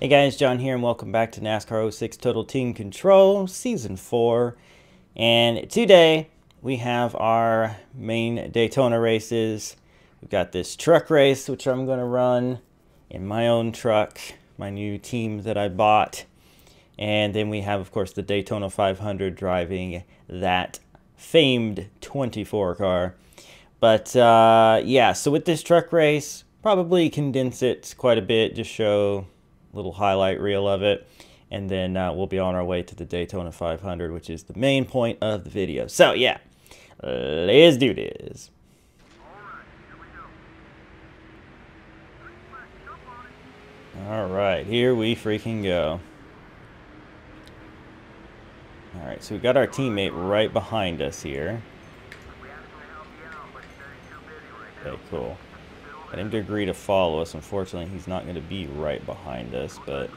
Hey guys, John here, and welcome back to NASCAR 06 Total Team Control, Season 4. And today, we have our main Daytona races. We've got this truck race, which I'm going to run in my own truck, my new team that I bought. And then we have, of course, the Daytona 500 driving that famed 24 car. But, yeah, so with this truck race, probably condense it quite a bit, just show little highlight reel of it, and then we'll be on our way to the Daytona 500, which is the main point of the video. So yeah, let's do this. All right, here we freaking go. All right, so we got our teammate right behind us here. Okay, cool. Got him to agree to follow us. Unfortunately, he's not going to be right behind us, but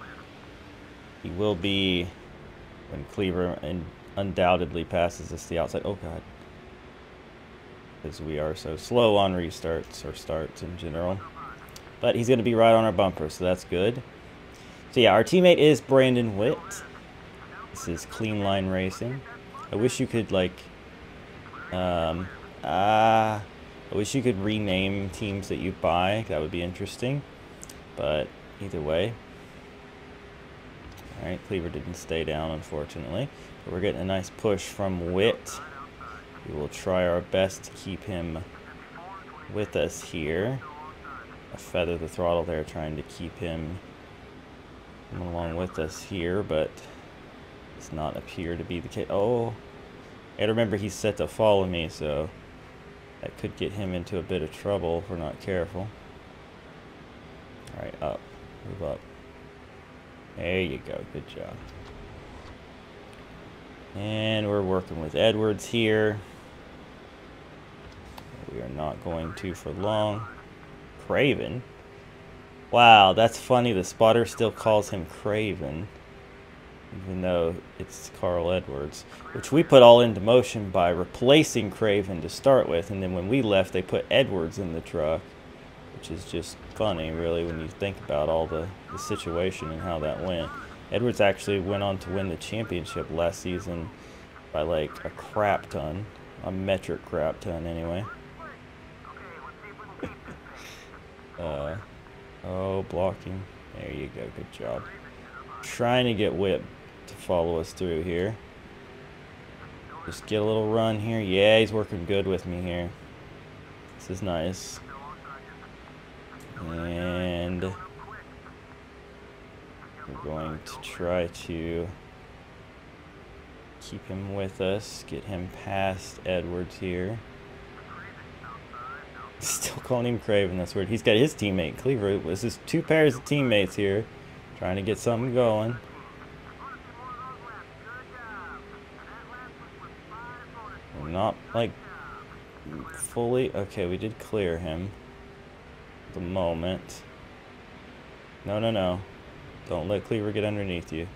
he will be when Cleaver undoubtedly passes us the outside. Oh, God. Because we are so slow on restarts or starts in general. But he's going to be right on our bumper, so that's good. So, yeah, our teammate is Brandon Witt. This is Clean Line Racing. I wish you could, like, I wish you could rename teams that you buy. That would be interesting. But either way. Alright, Cleaver didn't stay down, unfortunately. But we're getting a nice push from Witt. We will try our best to keep him with us here. I feather the throttle there, trying to keep him along with us here, but does not appear to be the case. Oh, and remember, he's set to follow me, so that could get him into a bit of trouble if we're not careful. Alright, up. Move up. There you go. Good job. And we're working with Edwards here. We are not going to for long. Craven? Wow, that's funny. The spotter still calls him Craven, even though it's Carl Edwards, which we put all into motion by replacing Craven to start with, and then when we left, they put Edwards in the truck, which is just funny, really, when you think about all the situation and how that went. Edwards actually went on to win the championship last season by, like, a crap ton. A metric crap ton, anyway. Oh, blocking. There you go. Good job. Trying to get Whip to follow us through here. Just get a little run here. Yeah, he's working good with me here. This is nice. And we're going to try to keep him with us, get him past Edwards here. Still calling him Craven, that's weird. He's got his teammate, Cleaver. This is two pairs of teammates here, trying to get something going. We're not, like, fully... Okay, we did clear him. At the moment. No, no, no. Don't let Cleaver get underneath you.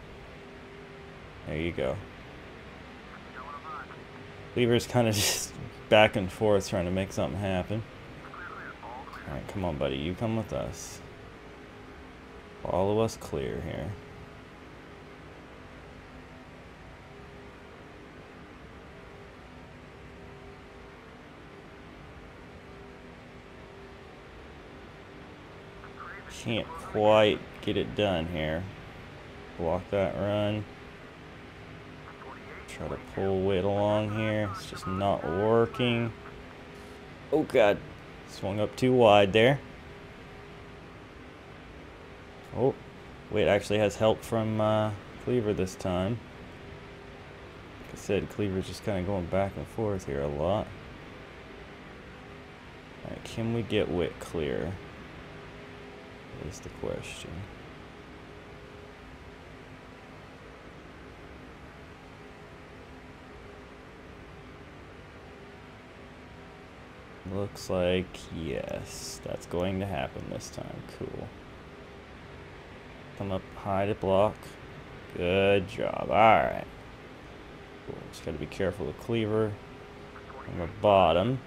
There you go. Cleaver's kind of just back and forth trying to make something happen. Alright, come on, buddy. You come with us. Follow us clear here. Can't quite get it done here. Block that run. Try to pull Witt along here. It's just not working. Oh, God. Swung up too wide there. Oh, Witt actually has help from Cleaver this time. Like I said, Cleaver's just kind of going back and forth here a lot. Alright, can we get Witt clear? Is the question. Looks like yes, that's going to happen this time. Cool. Come up high to block. Good job. Alright. Cool. Just gotta be careful of Cleaver on the bottom.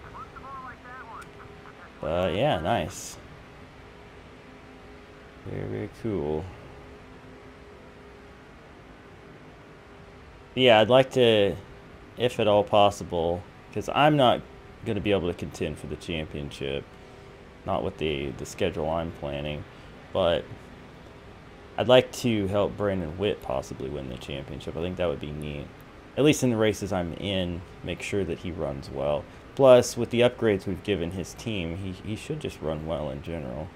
But yeah, nice. Very, very cool. Yeah, I'd like to, if at all possible, because I'm not going to be able to contend for the championship, not with the schedule I'm planning, but I'd like to help Brandon Witt possibly win the championship. I think that would be neat. At least in the races I'm in, make sure that he runs well. Plus, with the upgrades we've given his team, he should just run well in general.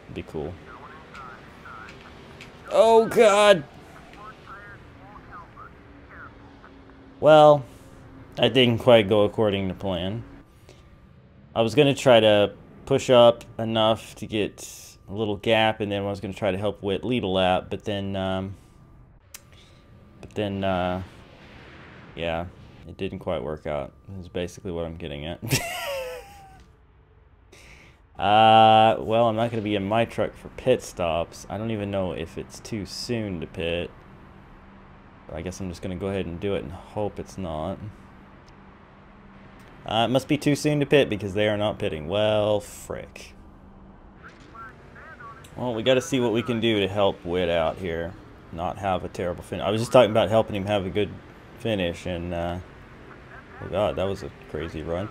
It'd be cool. Oh, God! Well, that didn't quite go according to plan. I was going to try to push up enough to get a little gap, and then I was going to try to help Witt lead a lap, but then, yeah, it didn't quite work out. Is basically what I'm getting at. Well, I'm not going to be in my truck for pit stops. I don't even know if it's too soon to pit. I guess I'm just going to go ahead and do it and hope it's not. It must be too soon to pit because they are not pitting. Well, frick. Well, we got to see what we can do to help Witt out here. Not have a terrible finish. I was just talking about helping him have a good finish, and oh god, that was a crazy run.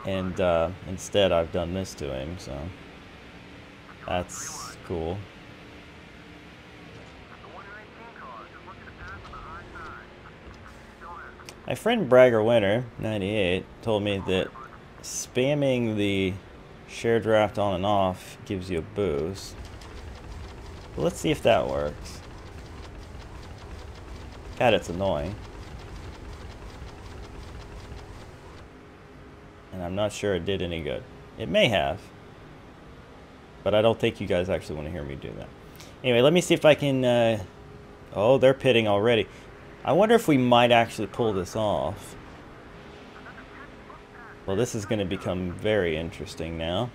Instead I've done this to him, so that's cool. My friend Bragger Winter 98 told me that spamming the share draft on and off gives you a boost. Well, let's see if that works. God, it's annoying. And I'm not sure it did any good. It may have. But I don't think you guys actually want to hear me do that. Anyway, let me see if I can... Oh, they're pitting already. I wonder if we might actually pull this off. Well, this is going to become very interesting now.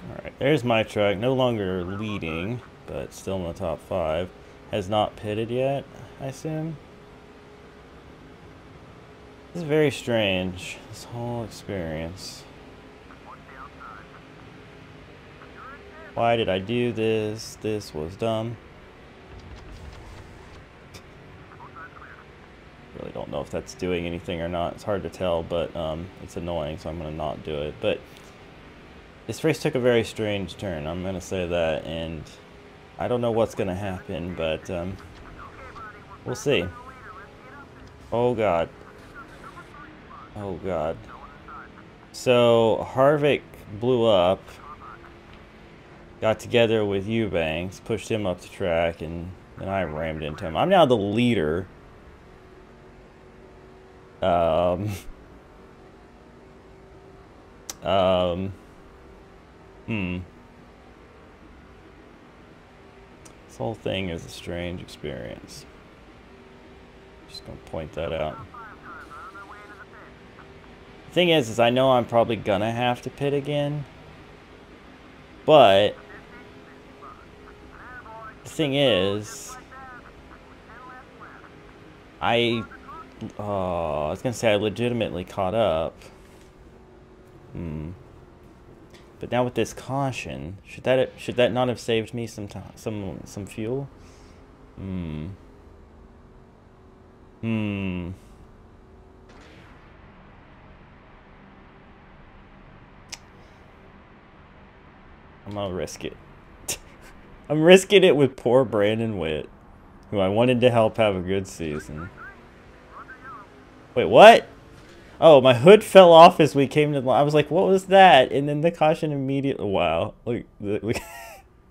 Alright, there's my truck. No longer leading, but still in the top 5. Has not pitted yet, I assume. This is very strange, this whole experience. Why did I do this? This was dumb. Really don't know if that's doing anything or not. It's hard to tell, but it's annoying, so I'm going to not do it. But this race took a very strange turn, I'm going to say that, and I don't know what's going to happen, but we'll see. Oh, God. Oh, God. So, Harvick blew up, got together with Eubanks, pushed him up the track, and then I rammed into him. I'm now the leader. This whole thing is a strange experience. Just gonna point that out. The thing is I know I'm probably gonna have to pit again, but the thing is, I was gonna say I legitimately caught up. But now with this caution, should that not have saved me some time, some fuel? I'm gonna risk it. I'm risking it with poor Brandon Witt, who I wanted to help have a good season. Wait, what? Oh, my hood fell off as we came to the line. I was like, what was that? And then the caution immediately... Wow. Look, I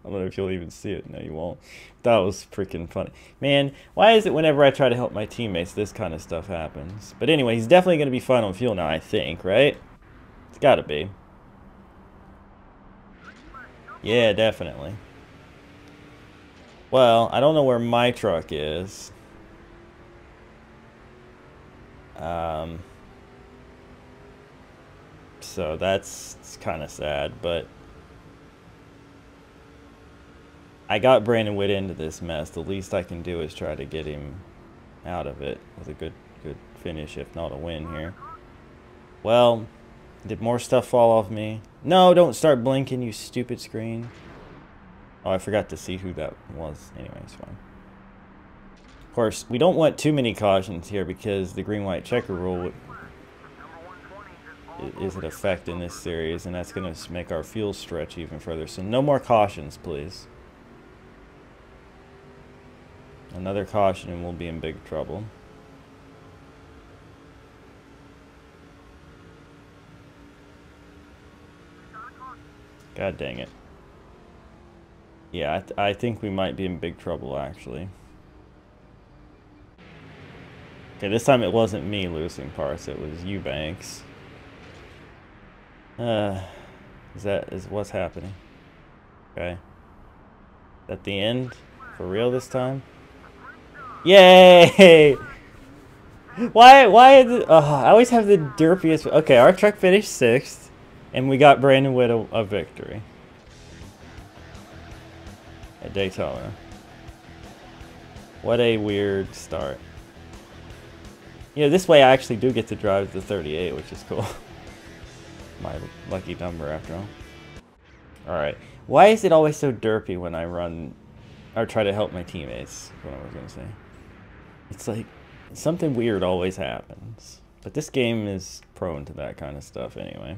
don't know if you'll even see it. No, you won't. That was freaking funny. Man, why is it whenever I try to help my teammates, this kind of stuff happens? But anyway, he's definitely going to be fine on fuel now, I think, right? It's got to be. Yeah, definitely. Well, I don't know where my truck is. So that's kind of sad, but I got Brandon Witt into this mess. The least I can do is try to get him out of it with a good finish, if not a win here. Well, did more stuff fall off me? No, don't start blinking, you stupid screen. Oh, I forgot to see who that was. Anyway, it's fine. Of course, we don't want too many cautions here because the green-white checker rule is in effect in this series, and that's going to make our fuel stretch even further. So no more cautions, please. Another caution and we'll be in big trouble. God dang it. Yeah, I think we might be in big trouble, actually. Okay, this time it wasn't me losing parts, it was you, Banks. Is what's happening? Okay. Is that the end? For real this time? Yay! Why is it, I always have the derpiest. Okay, our truck finished 6th, and we got Brandon Witt a victory at Daytona. What a weird start. You know, this way I actually do get to drive the 38, which is cool. My lucky number, after all. Alright. Why is it always so derpy when I run, or try to help my teammates? What I was going to say. It's like, something weird always happens. But this game is prone to that kind of stuff anyway.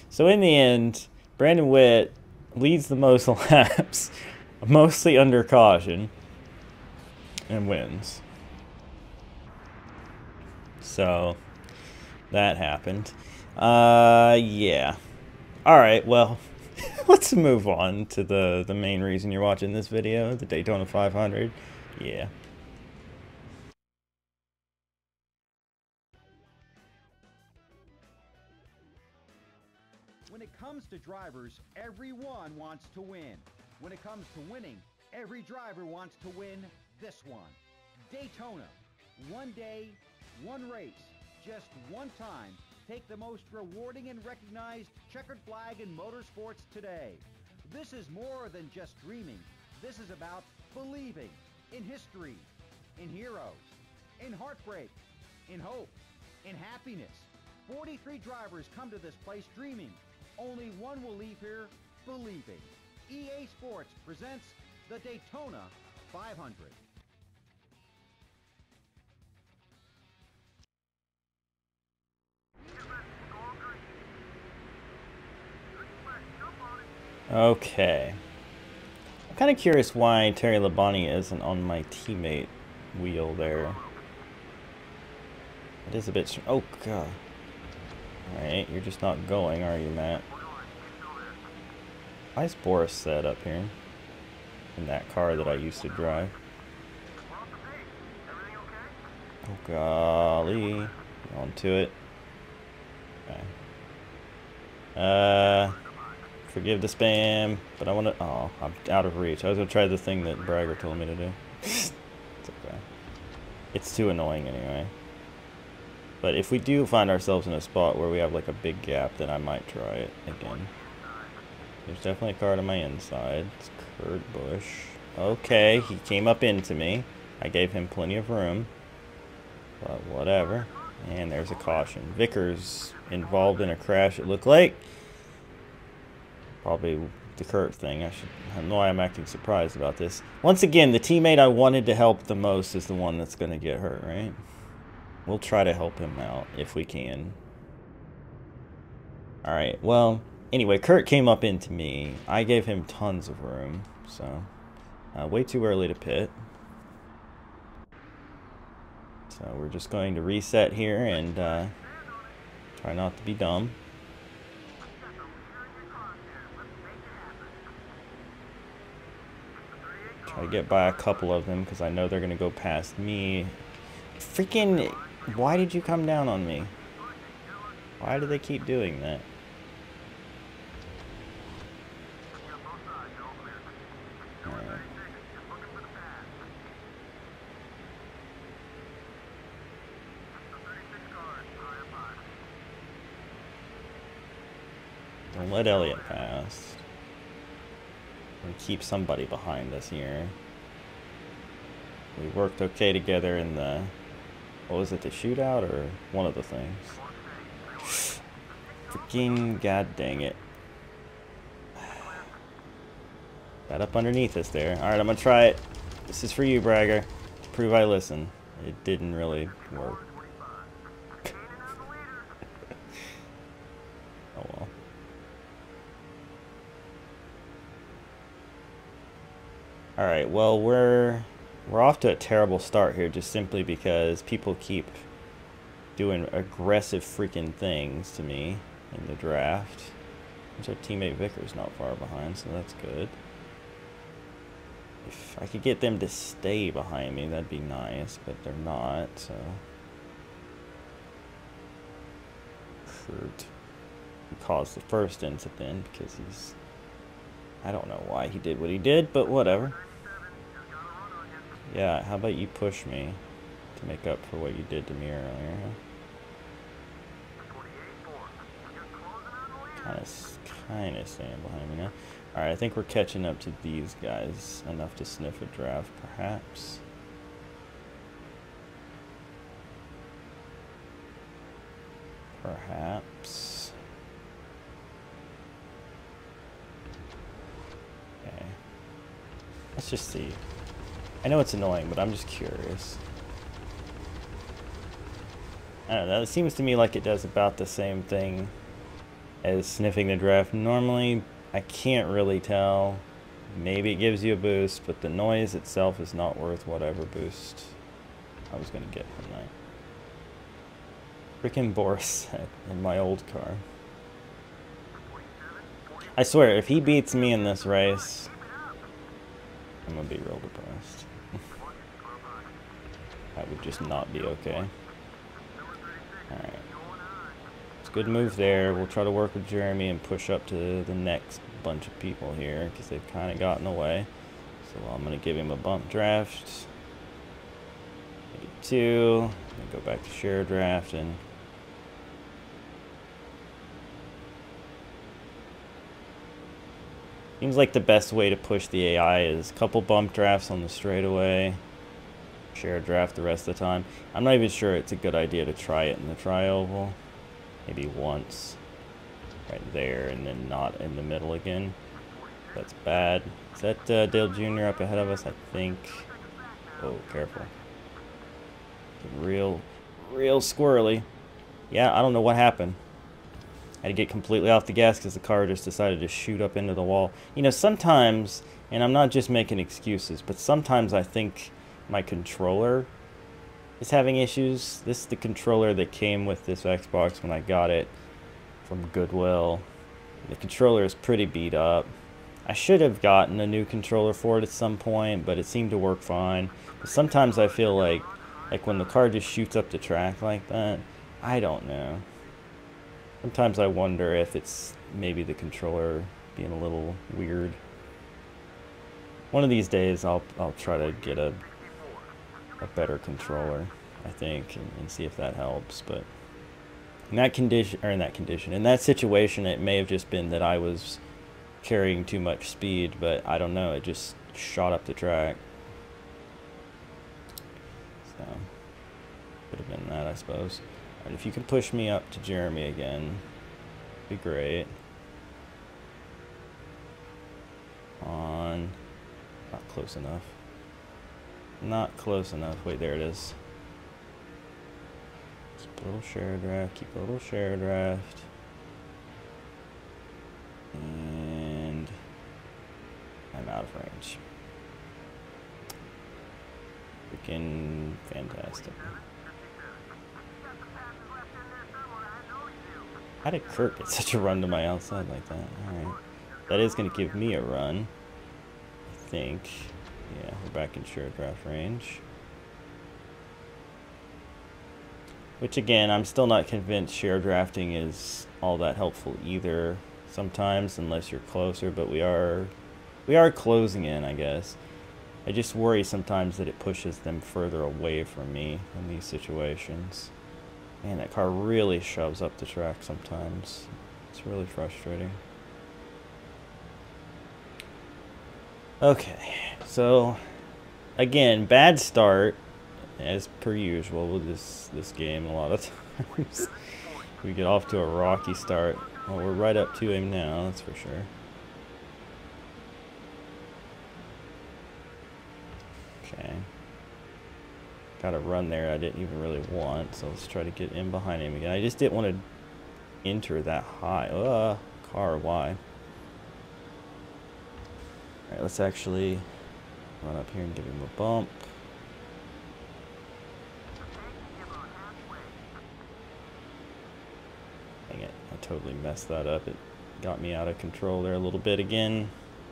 So in the end, Brandon Witt leads the most laps, mostly under caution, and wins. So that happened. Yeah. Alright, well, let's move on to the main reason you're watching this video, the Daytona 500. Yeah. When it comes to drivers, everyone wants to win. When it comes to winning, every driver wants to win this one. Daytona. One day, one race, just one time. Take the most rewarding and recognized checkered flag in motorsports today. This is more than just dreaming. This is about believing in history, in heroes, in heartbreak, in hope, in happiness. 43 drivers come to this place dreaming. Only one will leave here believing. EA Sports presents the Daytona 500. Okay. I'm kind of curious why Terry Labonte isn't on my teammate wheel there. It is a bit... Oh, God. Alright, you're just not going, are you, Matt? Why is Boris set up here? In that car that I used to drive. Oh, golly. On to it. Okay. Forgive the spam, but I want to... Oh, I'm out of reach. I was going to try the thing that Bragger told me to do. It's okay. It's too annoying anyway. But if we do find ourselves in a spot where we have like a big gap, then I might try it again. There's definitely a car to my inside. It's Kurt Busch. Okay, he came up into me. I gave him plenty of room. But whatever. And there's a caution. Vickers involved in a crash, it looked like. Probably the Kurt thing. I know I'm acting surprised about this. Once again, the teammate I wanted to help the most is the one that's going to get hurt, right? We'll try to help him out if we can. Alright, well, anyway, Kurt came up into me. I gave him tons of room, so way too early to pit. So we're just going to reset here and try not to be dumb. Try to get by a couple of them because I know they're going to go past me. Freaking, why did you come down on me? Why do they keep doing that? Alright. Don't let Elliott pass. We keep somebody behind us here. We worked okay together in the... What was it, the shootout or one of the things? Freaking god dang it. Got up underneath us there. Alright, I'm gonna try it. This is for you, Bragger. To prove I listen. It didn't really work. Oh well. Alright, well we're off to a terrible start here just simply because people keep doing aggressive freaking things to me in the draft. There's our teammate Vickers not far behind, so that's good. If I could get them to stay behind me, that'd be nice, but they're not, so. Kurt caused the first incident because he's... I don't know why he did what he did, but whatever. Yeah, how about you push me to make up for what you did to me earlier, huh? Kind of staying behind me now. Alright, I think we're catching up to these guys enough to sniff a draft, perhaps. Perhaps. Okay. Let's just see. I know it's annoying, but I'm just curious. I don't know, it seems to me like it does about the same thing as sniffing the draft. Normally, I can't really tell. Maybe it gives you a boost, but the noise itself is not worth whatever boost I was going to get from that. Freaking Boris in my old car. I swear, if he beats me in this race, I'm going to be real depressed. That would just not be okay. Alright. Good move there. We'll try to work with Jeremy and push up to the next bunch of people here because they've kind of gotten away. So I'm going to give him a bump draft. Maybe 2. And go back to share draft and seems like the best way to push the AI is a couple bump drafts on the straightaway. Share draft the rest of the time. I'm not even sure it's a good idea to try it in the tri-oval. Maybe once right there and then not in the middle again. That's bad. Is that Dale Jr. up ahead of us? I think. Oh, careful. Real squirrely. Yeah, I don't know what happened. I had to get completely off the gas because the car just decided to shoot up into the wall. You know, sometimes, and I'm not just making excuses, but sometimes I think my controller is having issues. This is the controller that came with this Xbox when I got it from Goodwill. The controller is pretty beat up. I should have gotten a new controller for it at some point, but it seemed to work fine. But sometimes I feel like when the car just shoots up the track like that, I don't know. Sometimes I wonder if it's maybe the controller being a little weird. One of these days I'll try to get a better controller, I think, and see if that helps. But in that in that situation, it may have just been that I was carrying too much speed, but I don't know, it just shot up the track. So could have been that, I suppose. Alright, if you can push me up to Jeremy again, be great. On. Not close enough. Not close enough. Wait, there it is. Keep a little share draft. Keep a little share draft. And I'm out of range. Freaking fantastic. How did Kurt get such a run to my outside like that? Alright. That is going to give me a run, I think. Yeah, we're back in share draft range. Which again, I'm still not convinced share drafting is all that helpful either sometimes, unless you're closer, but we are closing in, I guess. I just worry sometimes that it pushes them further away from me in these situations. Man, that car really shoves up the track sometimes. It's really frustrating. Okay, so again, bad start as per usual with this game. A lot of times we get off to a rocky start. Well, we're right up to him now, that's for sure. Okay. Got a run there I didn't even really want, so let's try to get in behind him again. I just didn't want to enter that high. Car, why? Alright, let's actually run up here and give him a bump. Dang it, I totally messed that up. It got me out of control there a little bit again.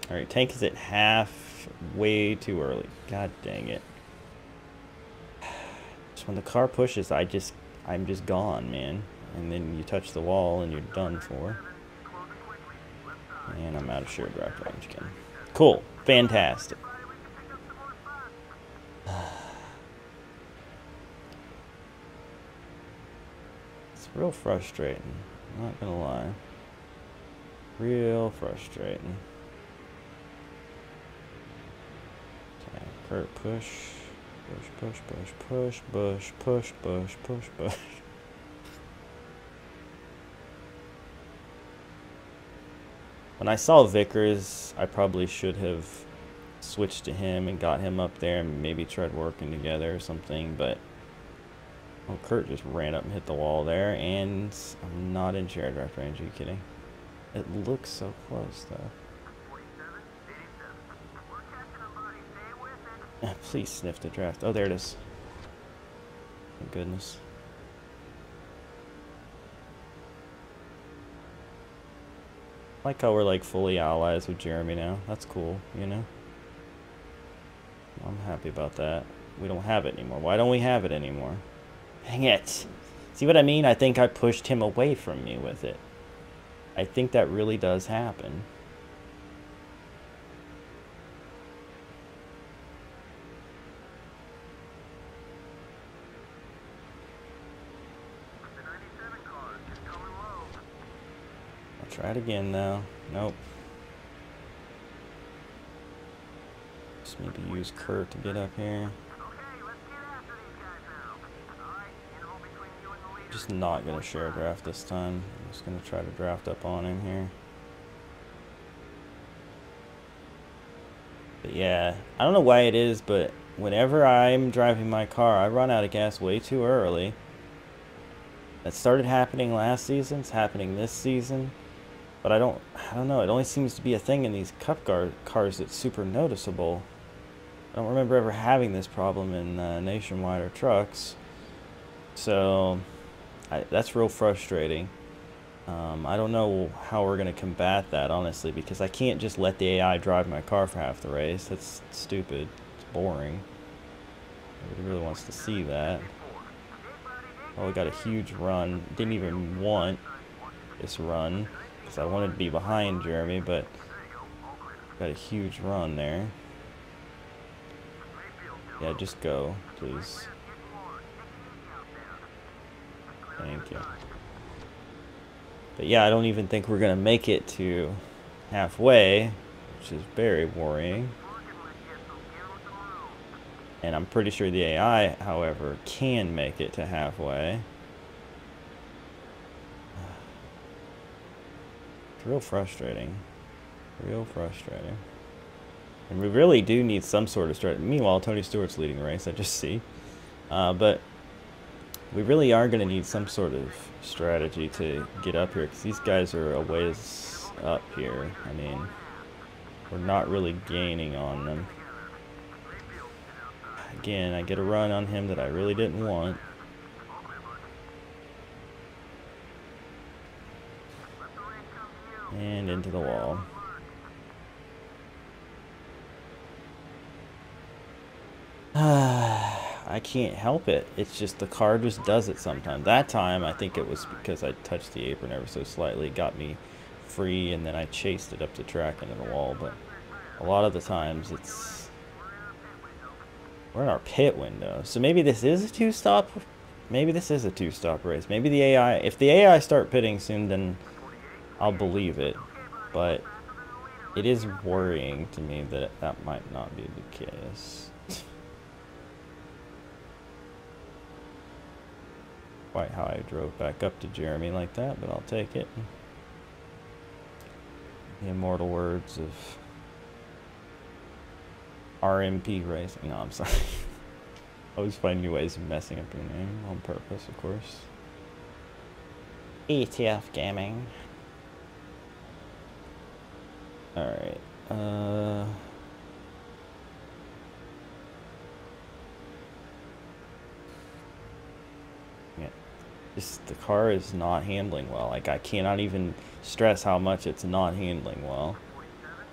Alright, tank is at half, way too early. God dang it. Just when the car pushes, I'm just gone, man. And then you touch the wall and you're done for. And I'm out of shared draft range again. Cool. Fantastic. It's real frustrating. Not gonna lie. Real frustrating. Okay, Kurt, push. Push, push, push, push, push, push, push. When I saw Vickers, I probably should have switched to him and got him up there and maybe tried working together or something, but oh, Kurt just ran up and hit the wall there, and I'm not in shared draft range. Are you kidding? It looks so close, though. Please sniff the draft. Oh, there it is. Thank goodness. I like how we're like fully allies with Jeremy now. That's cool, you know? I'm happy about that. We don't have it anymore. Why don't we have it anymore? Dang it. See what I mean? I think I pushed him away from me with it. I think that really does happen. I'll try it again though. Nope. Just maybe use Kurt to get up here. Just not gonna share a draft this time. I'm just gonna try to draft up on him here. But yeah, I don't know why it is, but whenever I'm driving my car, I run out of gas way too early. That started happening last season, it's happening this season. But I don't know, it only seems to be a thing in these cup cars that's super noticeable. I don't remember ever having this problem in Nationwide or trucks. So that's real frustrating. I don't know how we're going to combat that, honestly, because I can't just let the AI drive my car for half the race. That's stupid. It's boring. Nobody really wants to see that. Oh, we got a huge run. Didn't even want this run because I wanted to be behind Jeremy, but got a huge run there. Yeah, just go, please. Thank you. But yeah, I don't even think we're going to make it to halfway, which is very worrying. And I'm pretty sure the AI, however, can make it to halfway. It's real frustrating. Real frustrating. And we really do need some sort of strategy. Meanwhile, Tony Stewart's leading the race, I just see. But we really are going to need some sort of strategy to get up here, because these guys are a ways up here. I mean, we're not really gaining on them. Again, I get a run on him that I really didn't want. And into the wall. I can't help it. It's just the car just does it sometimes. That time, I think it was because I touched the apron ever so slightly. It got me free, and then I chased it up the track into the wall. But a lot of the times, it's... We're in our pit window. So maybe this is a two-stop. Maybe this is a two-stop race. Maybe the AI... If the AI start pitting soon, then I'll believe it. But it is worrying to me that that might not be the case. Quite how I drove back up to Jeremy like that, but I'll take it. The immortal words of RMP Racing. No, I'm sorry. I always find new ways of messing up your name on purpose, of course. ETF Gaming. Alright. Yeah. Just the car is not handling well. Like, I cannot even stress how much it's not handling well.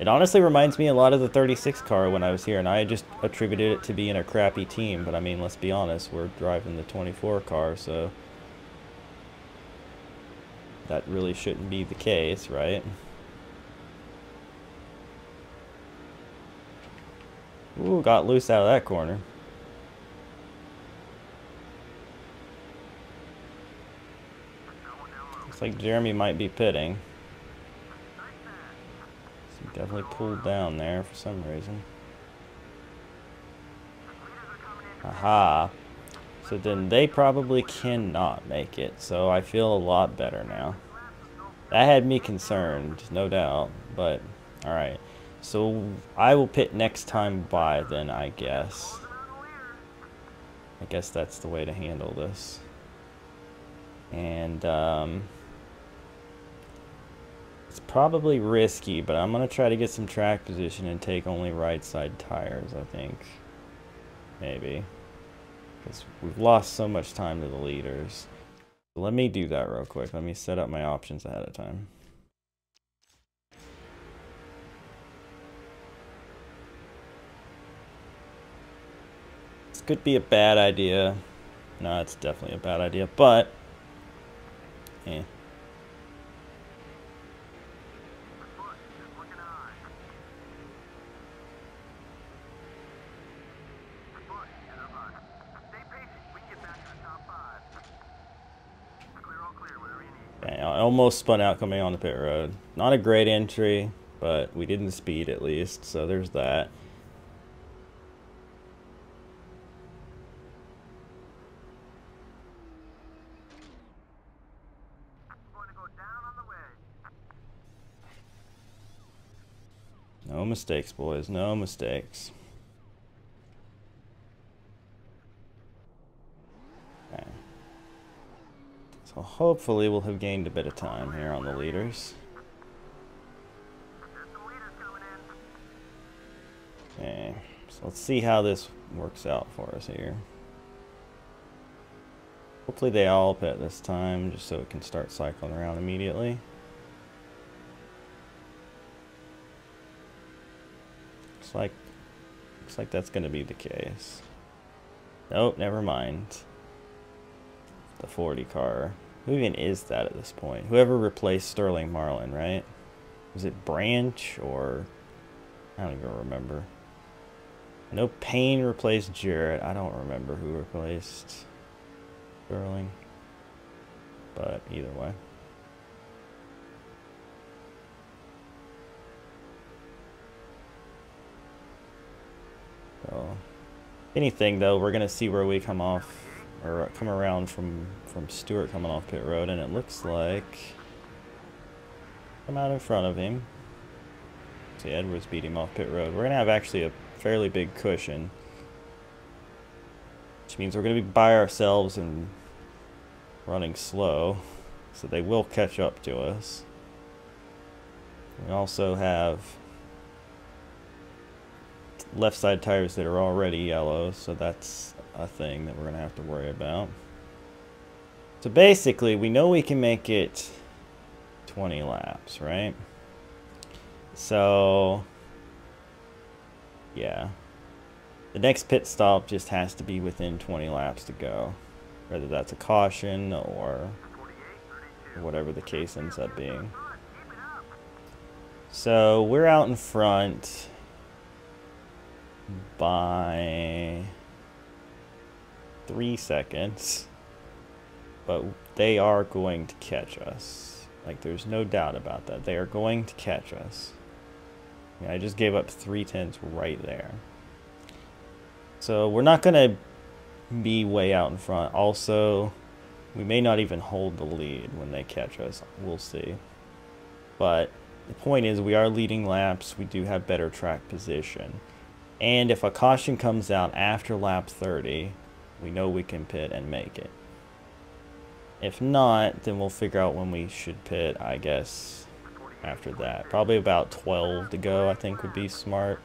It honestly reminds me a lot of the 36 car when I was here, and I just attributed it to being a crappy team, but I mean, let's be honest, we're driving the 24 car, so that really shouldn't be the case, right? Ooh, got loose out of that corner. Looks like Jeremy might be pitting. He definitely pulled down there for some reason. Aha. So then they probably cannot make it. So I feel a lot better now. That had me concerned, no doubt. But, alright. So I will pit next time by then, I guess. I guess that's the way to handle this. And, it's probably risky, but I'm going to try to get some track position and take only right side tires, I think. Maybe. Because we've lost so much time to the leaders. So let me do that real quick. Let me set up my options ahead of time. This could be a bad idea. No, it's definitely a bad idea, but... eh. I almost spun out coming on the pit road. Not a great entry, but we didn't speed at least, so there's that. No mistakes, boys. No mistakes. Okay. So hopefully we'll have gained a bit of time here on the leaders. Okay, so let's see how this works out for us here. Hopefully they all pit this time, just so it can start cycling around immediately. Looks like that's going to be the case. Nope, never mind. The 40 car. Who even is that at this point? Whoever replaced Sterling Marlin, right? Was it Branch or... I don't even remember. I know Payne replaced Jarrett. I don't remember who replaced Sterling. But either way. So, anything though, we're gonna see where we come off, or come around from Stewart coming off pit road, and it looks like I'm out in front of him. See, Edwards beat him off pit road. We're gonna have actually a fairly big cushion, which means we're gonna be by ourselves and running slow, so they will catch up to us. We also have left side tires that are already yellow, so that's a thing that we're gonna have to worry about. So basically we know we can make it 20 laps, right? So yeah, the next pit stop just has to be within 20 laps to go, whether that's a caution or whatever the case ends up being. So we're out in front by 3 seconds, but they are going to catch us. Like, there's no doubt about that. They are going to catch us. I just gave up 3/10 right there. So we're not gonna be way out in front. Also, we may not even hold the lead when they catch us. We'll see. But the point is, we are leading laps. We do have better track position. And if a caution comes out after lap 30, we know we can pit and make it. If not, then we'll figure out when we should pit, I guess, after that. Probably about 12 to go, I think, would be smart.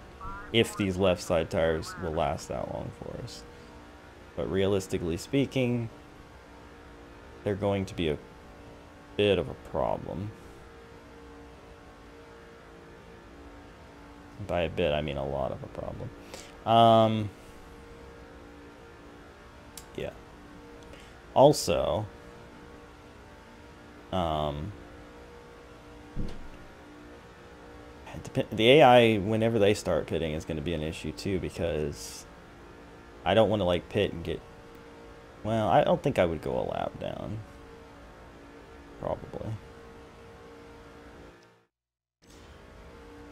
If these left side tires will last that long for us. But realistically speaking, they're going to be a bit of a problem. By a bit, I mean a lot of a problem. Yeah. Also, the AI, whenever they start pitting, is going to be an issue too, because I don't want to like pit and get, well, I don't think I would go a lap down. Probably.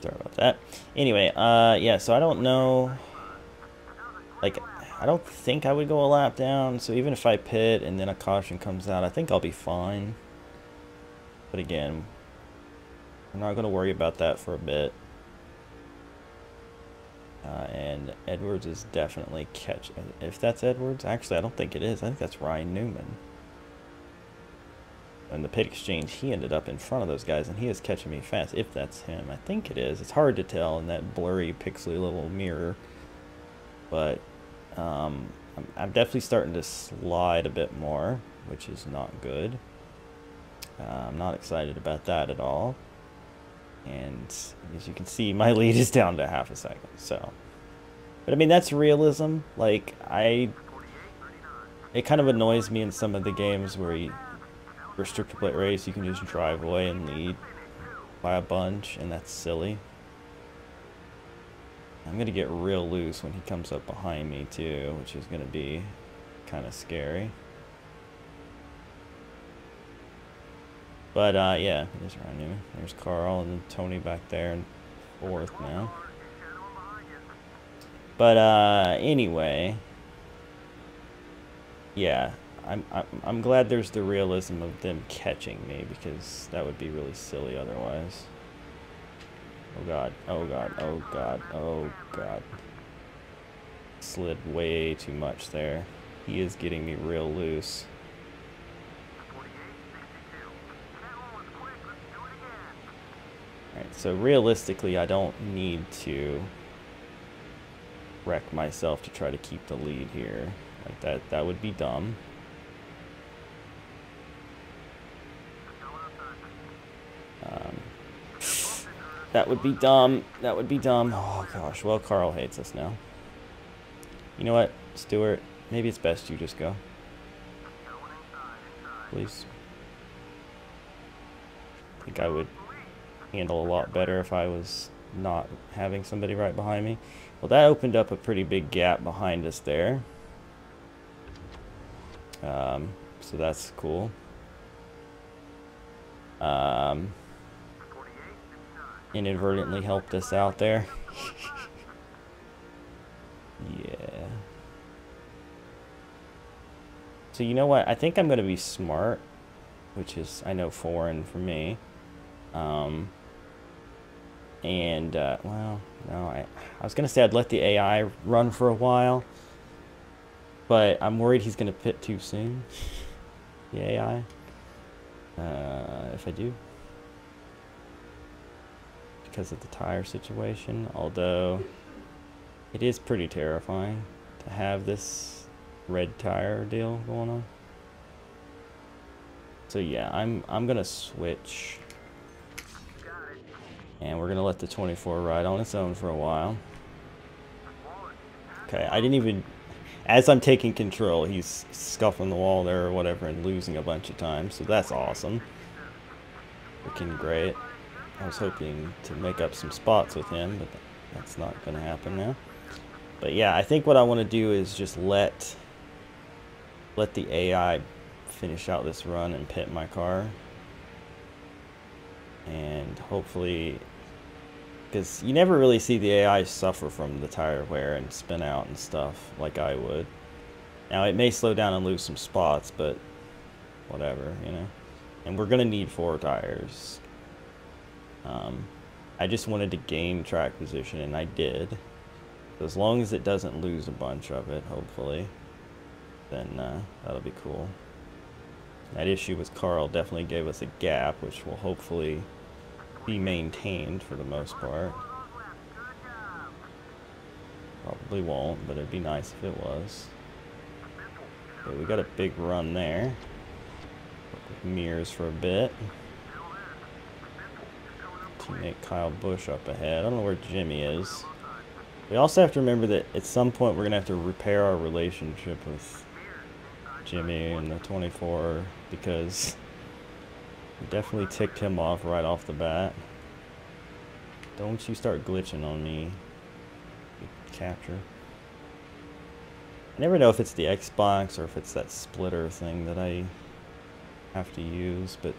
Sorry about that. Anyway, yeah, so I don't know, like, I don't think I would go a lap down, so even if I pit and then a caution comes out, I think I'll be fine. But again, I'm not going to worry about that for a bit. And Edwards is definitely if that's Edwards, actually I don't think it is. I think that's Ryan Newman. In the pit exchange, he ended up in front of those guys, and he is catching me fast, if that's him. I think it is. It's hard to tell in that blurry, pixely little mirror. But I'm definitely starting to slide a bit more, which is not good. I'm not excited about that at all. And as you can see, my lead is down to half a second. So, but I mean, that's realism. Like, it kind of annoys me in some of the games where you restrictor plate race, you can just drive away and lead by a bunch, and that's silly. I'm gonna get real loose when he comes up behind me too, which is gonna be kind of scary. But yeah, there's Ryan Newman. There's Carl and Tony back there in fourth now. But anyway, yeah, I'm glad there's the realism of them catching me, because that would be really silly otherwise. Oh god, oh god, oh god, oh god. Slid way too much there. He is getting me real loose. Alright, so realistically, I don't need to wreck myself to try to keep the lead here. Like that would be dumb. That would be dumb. That would be dumb. Oh gosh, well, Carl hates us now. You know what, Stuart? Maybe it's best you just go. Please. I think I would handle a lot better if I was not having somebody right behind me. Well, that opened up a pretty big gap behind us there. So that's cool. Inadvertently helped us out there. Yeah. So you know what? I think I'm going to be smart, which is, I know, foreign for me. Well, no, I was going to say I'd let the AI run for a while, but I'm worried he's going to pit too soon, the AI, if I do, because of the tire situation, although it is pretty terrifying to have this red tire deal going on. So yeah, I'm going to switch. And we're going to let the 24 ride on its own for a while. Okay, I didn't even... As I'm taking control, he's scuffing the wall there or whatever and losing a bunch of times. So that's awesome. Looking great. I was hoping to make up some spots with him, but that's not going to happen now. But yeah, I think what I want to do is just let the AI finish out this run and pit my car. And hopefully... Because you never really see the AI suffer from the tire wear and spin out and stuff like I would. Now, it may slow down and lose some spots, but whatever, you know. And we're going to need 4 tires. I just wanted to gain track position, and I did. As long as it doesn't lose a bunch of it, hopefully, then that'll be cool. That issue with Carl definitely gave us a gap, which will hopefully be maintained for the most part. Probably won't, but it'd be nice if it was. Okay, we got a big run there. Work with mirrors for a bit. Teammate Kyle Busch up ahead. I don't know where Jimmy is. We also have to remember that at some point we're going to have to repair our relationship with Jimmy and the 24 because we definitely ticked him off right off the bat. Don't you start glitching on me. Capture. I never know if it's the Xbox or if it's that splitter thing that I have to use, but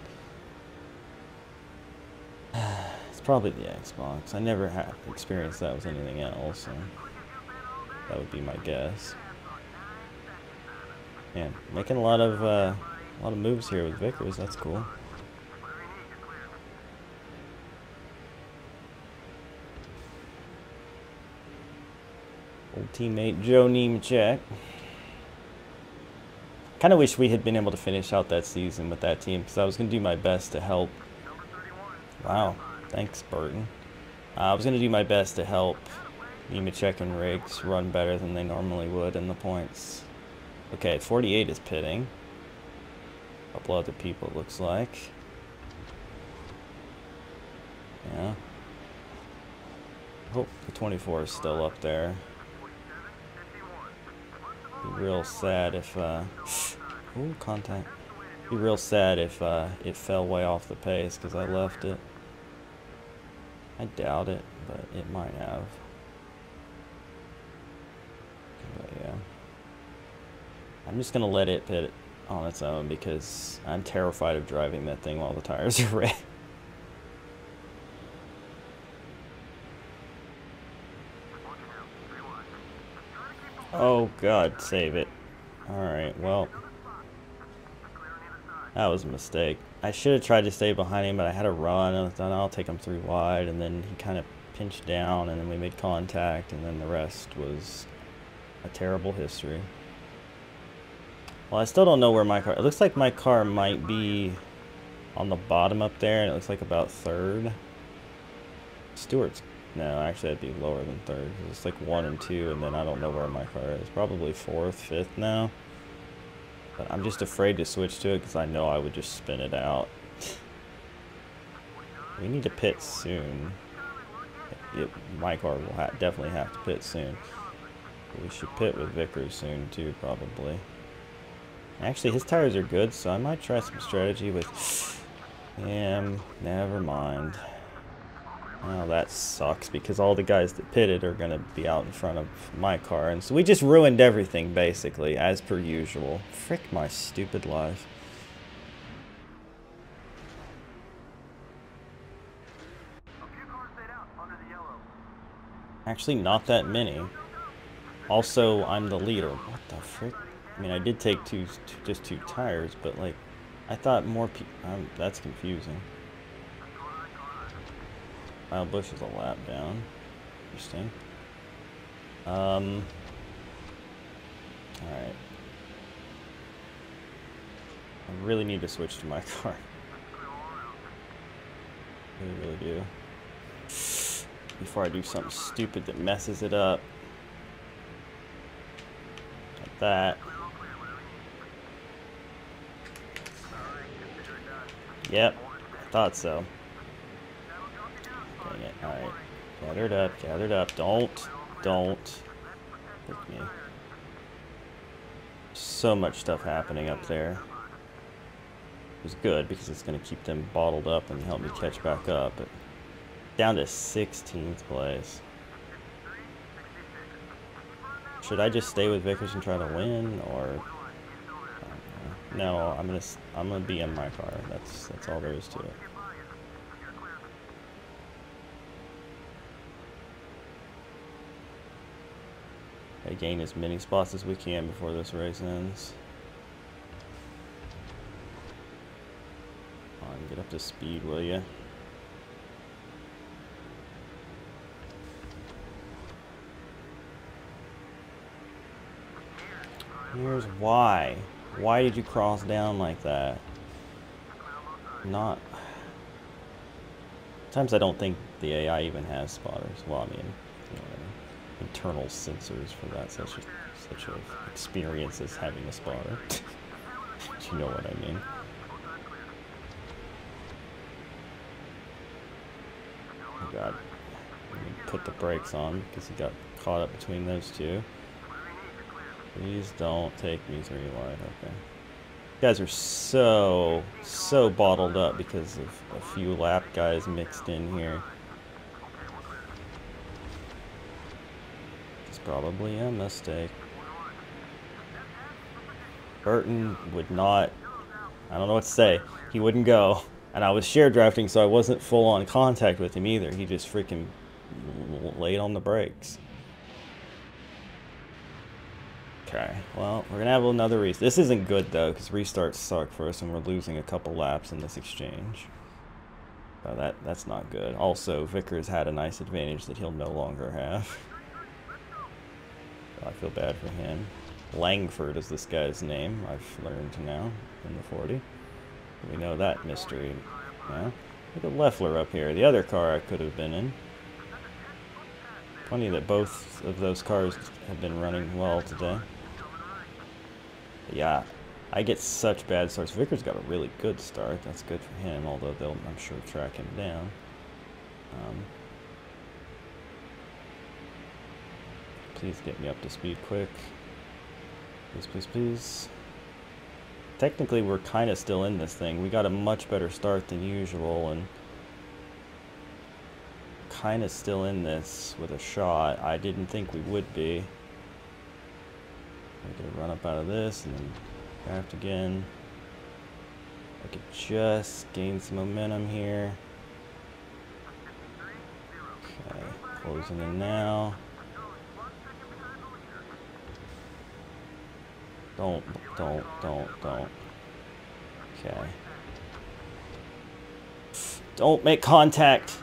it's probably the Xbox. I never have experienced that with anything else, so that would be my guess. Man, making a lot of moves here with Vickers. That's cool. Old teammate Joe Nemechek. Kind of wish we had been able to finish out that season with that team because I was going to do my best to help. Wow, thanks, Burton. I was going to do my best to help Nemechek and Riggs run better than they normally would in the points. Okay, 48 is pitting. A couple other people, it looks like. Yeah. Hope the 24 is still up there. Be real sad if, ooh, contact. Be real sad if it fell way off the pace because I left it. I doubt it, but it might have. But yeah. I'm just gonna let it pit on its own because I'm terrified of driving that thing while the tires are red. Oh God, save it. Alright, well. That was a mistake. I should have tried to stay behind him, but I had a run. I thought I'll take him through wide, and then he kind of pinched down, and then we made contact, and then the rest was a terrible history. Well, I still don't know where my car... It looks like my car might be on the bottom up there, and it looks like about third. Stewart's... No, actually, that'd be lower than third. It's like 1 and 2, and then I don't know where my car is. Probably 4th, 5th now. But I'm just afraid to switch to it because I know I would just spin it out. We need to pit soon. My car will definitely have to pit soon. But we should pit with Vickers soon too, probably. Actually, his tires are good, so I might try some strategy with him. Never mind. Oh, that sucks because all the guys that pitted are going to be out in front of my car. And so we just ruined everything, basically, as per usual. Frick my stupid life. Actually, not that many. Also, I'm the leader. What the frick? I mean, I did take just two tires, but, like, I thought more people... that's confusing. Kyle Busch is a lap down. Interesting. Alright. I really need to switch to my car. I really do. Before I do something stupid that messes it up. Like that. Yep, I thought so. Dang it. Alright. Gathered up, gathered up. Don't. Pick me. So much stuff happening up there. It was good because it's going to keep them bottled up and help me catch back up. But down to 16th place. Should I just stay with Vickers and try to win, or no? I'm gonna be in my car. That's all there is to it. Okay, gain as many spots as we can before this race ends. Come on, get up to speed, will ya? Here's why. Why did you cross down like that? Not... Sometimes I don't think the AI even has spotters. Well, I mean, you know, internal sensors for that. Such a experience as having a spotter. You know what I mean. Oh God. Let me put the brakes on because he got caught up between those two. Please don't take me 3 wide. Okay. You guys are so bottled up because of a few lap guys mixed in here. It's probably a mistake. Burton would not, I don't know what to say. He wouldn't go. And I was share drafting, so I wasn't full on contact with him either. He just freaking laid on the brakes. Okay, well, we're going to have another restart. This isn't good, though, because restarts suck for us, and we're losing a couple laps in this exchange. So that's not good. Also, Vickers had a nice advantage that he'll no longer have. So I feel bad for him. Langford is this guy's name, I've learned now, in the 40. We know that mystery now. Look at Leffler up here, the other car I could have been in. Funny that both of those cars have been running well today. But yeah, I get such bad starts. Vickers got a really good start. That's good for him, although they'll, I'm sure, track him down. Please get me up to speed quick. Please, please, please. Technically, we're kind of still in this thing. We got a much better start than usual, and kind of still in this with a shot. I didn't think we would be. We're gonna run up out of this and then draft again. I could just gain some momentum here. Okay, closing in now. Don't. Okay. Don't make contact.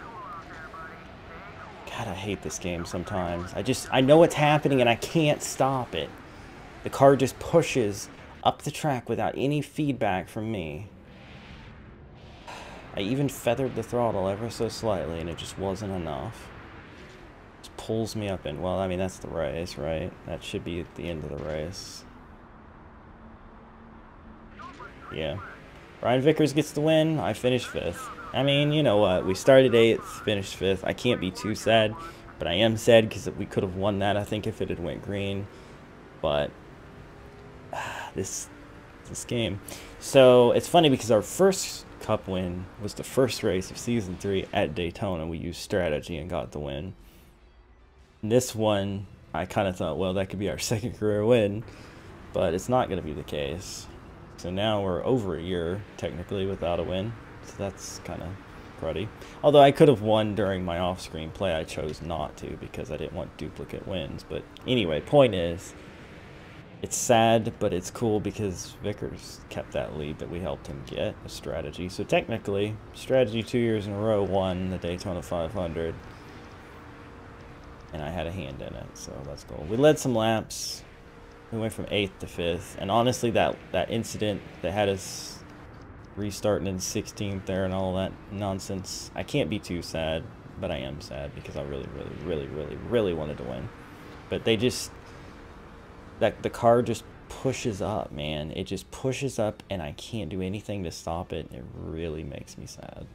God, I hate this game sometimes. I know what's happening and I can't stop it. The car just pushes up the track without any feedback from me. I even feathered the throttle ever so slightly and it just wasn't enough. It just pulls me up in, well, I mean, that's the race, right? That should be at the end of the race. Yeah. Ryan Vickers gets the win. I finished 5th. I mean, you know what? We started 8th, finished 5th. I can't be too sad, but I am sad because we could have won that, I think, if it had went green. But this game. So it's funny because our first Cup win was the first race of Season 3 at Daytona. We used strategy and got the win. And this one, I kind of thought, well, that could be our second career win, but it's not going to be the case. So now we're over a year, technically, without a win. So that's kind of cruddy. Although I could have won during my off-screen play, I chose not to because I didn't want duplicate wins. But anyway, point is, it's sad, but it's cool because Vickers kept that lead that we helped him get, a strategy. So technically, strategy 2 years in a row won the Daytona 500. And I had a hand in it, so that's cool. We led some laps. We went from 8th to 5th, and honestly, that incident that had us restarting in 16th there and all that nonsense, I can't be too sad, but I am sad because I really wanted to win. But they just, the car just pushes up, man. It just pushes up, and I can't do anything to stop it. It really makes me sad.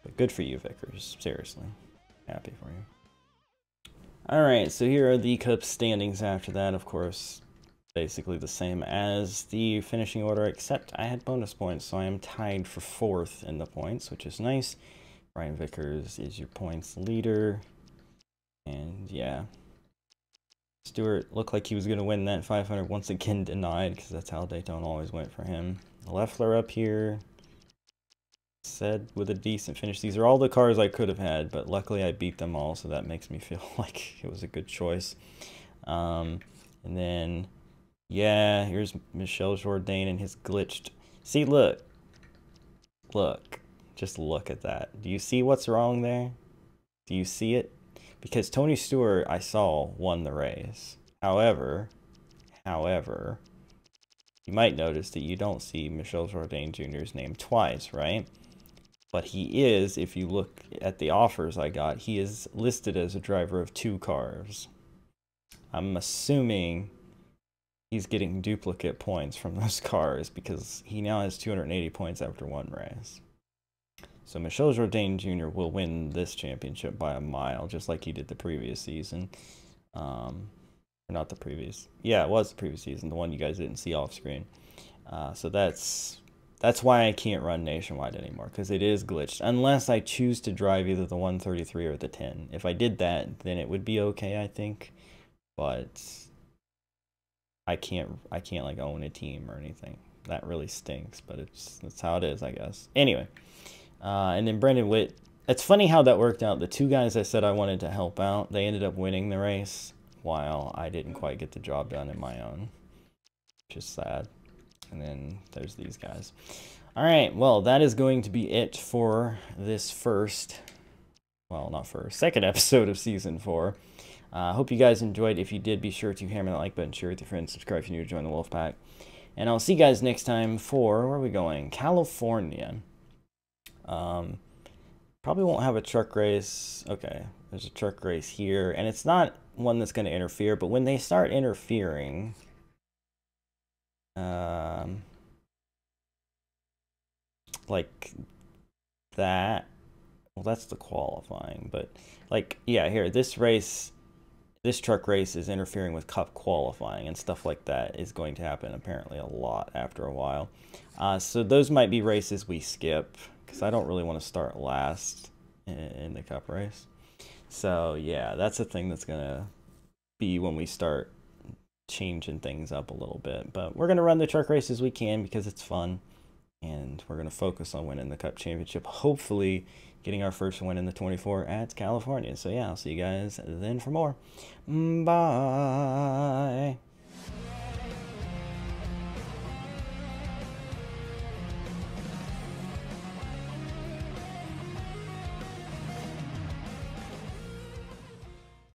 But good for you, Vickers. Seriously. Happy for you. Alright, so here are the Cup standings after that. Of course, basically the same as the finishing order, except I had bonus points, so I am tied for 4th in the points, which is nice. Ryan Vickers is your points leader. And yeah. Stewart looked like he was going to win that 500, once again denied, because that's how Daytona always went for him. Leffler up here. Said with a decent finish. These are all the cars I could have had, but luckily I beat them all, so that makes me feel like it was a good choice. And then, yeah, here's Michel Jourdain and his glitched. See, look, just look at that. Do you see what's wrong there? Do you see it? because Tony Stewart, I saw, won the race. However, you might notice that you don't see Michel Jourdain Jr.'s name twice, right? But he is, if you look at the offers I got, he is listed as a driver of 2 cars. I'm assuming he's getting duplicate points from those cars because he now has 280 points after 1 race. So Michel Jourdain Jr. will win this championship by a mile, just like he did the previous season. Or not the previous. Yeah, it was the previous season, the one you guys didn't see off screen. So that's why I can't run nationwide anymore, because it is glitched. Unless I choose to drive either the 133 or the 10. If I did that, then it would be okay, I think. But I can't like own a team or anything. That really stinks, but that's how it is, I guess. Anyway. And then Brendan Witt, it's funny how that worked out. The 2 guys I said I wanted to help out, they ended up winning the race, while I didn't quite get the job done in my own, which is sad. And then there's these guys. All right, well, that is going to be it for this second episode of Season 4. I hope you guys enjoyed. If you did, be sure to hammer that like button, share with your friends, subscribe if you're new to join the Wolfpack. And I'll see you guys next time for, where are we going? California. Probably won't have a truck race. Okay, there's a truck race here, and it's not one that's going to interfere, but when they start interfering, like that, well, that's the qualifying, but like, yeah, here, this truck race is interfering with cup qualifying, and stuff like that is going to happen apparently a lot after a while. So those might be races we skip, because I don't really want to start last in the cup race. So yeah, that's a thing that's going to be when we start changing things up a little bit. But we're going to run the truck races we can because it's fun. And we're going to focus on winning the Cup Championship. Hopefully getting our first win in the 24 at California. So yeah, I'll see you guys then for more. Bye.